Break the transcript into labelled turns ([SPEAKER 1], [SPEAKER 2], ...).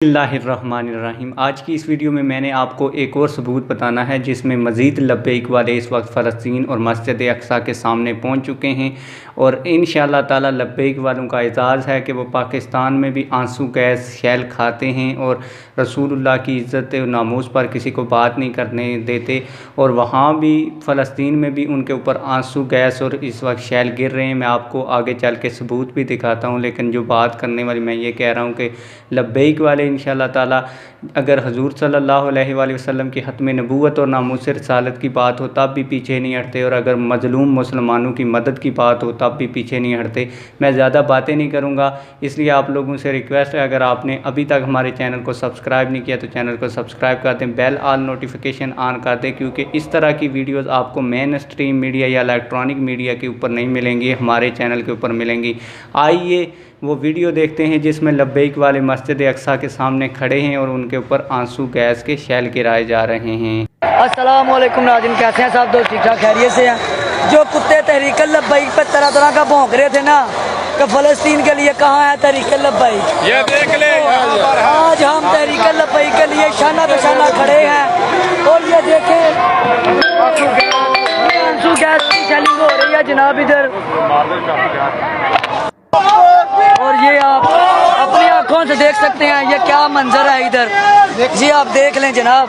[SPEAKER 1] बिस्मिल्लाहिर्रहमानिर्रहीम। आज की इस वीडियो में मैंने आपको एक और सबूत बताना है जिसमें मज़ीद लब्बैक वाले इस वक्त फ़लस्तीन और मस्जिद अक़सा के सामने पहुंच चुके हैं और इंशाअल्लाह ताला लब्बैक वालों का एजाज़ है कि वो पाकिस्तान में भी आंसू गैस शैल खाते हैं और रसूलुल्लाह की इज़्ज़त और नामूस पर किसी को बात नहीं करने देते और वहाँ भी फ़लस्तीन में भी उनके ऊपर आंसू गैस और इस वक्त शैल गिर रहे हैं। मैं आपको आगे चल के सबूत भी दिखाता हूँ, लेकिन जो बात करने वाली मैं ये कह रहा हूँ कि लब्बैक वाले इंशाअल्लाह ताला अगर हजूर सल्लल्लाहु अलैहि वसल्लम की ख़त्म नबूवत और नामूस रिसालत की बात हो तब भी पीछे नहीं हटते, और अगर मज़लूम मुसलमानों की मदद की बात हो तब भी पीछे नहीं हटते। मैं ज़्यादा बातें नहीं करूँगा, इसलिए आप लोगों से रिक्वेस्ट है, अगर आपने अभी तक हमारे चैनल को सब्सक्राइब नहीं किया तो चैनल को सब्सक्राइब कर दें, बेल आल नोटिफिकेशन ऑन कर दें, क्योंकि इस तरह की वीडियोज़ आपको मेन स्ट्रीम मीडिया या इलेक्ट्रॉनिक मीडिया के ऊपर नहीं मिलेंगी, हमारे चैनल के ऊपर मिलेंगी। आइए वो वीडियो देखते हैं जिसमें लब्बैक वाले मस्जिद अक़सा के सामने खड़े हैं और उनके ऊपर आंसू गैस के शैल गिराए जा रहे हैं।
[SPEAKER 2] अस्सलाम वालेकुम नाज़रीन, कैसे हैं साहब? दोस्त ठीक ठाक खैरियत से हैं? जो कुत्ते तहरीक लब्बैक पर तरह तरह का भौंक रहे थे ना कि फ़लस्तीन के लिए कहाँ है तहरीक लब्बैक, ये देख ले। आज हम तहरीक लब्बैक के लिए शाना बशाना खड़े हैं और ये देखें आंसू गैस की शैलिंग हो रही है जनाब इधर, और ये आप अपनी आंखों से देख सकते हैं ये क्या मंजर है इधर। जी आप देख लें जनाब।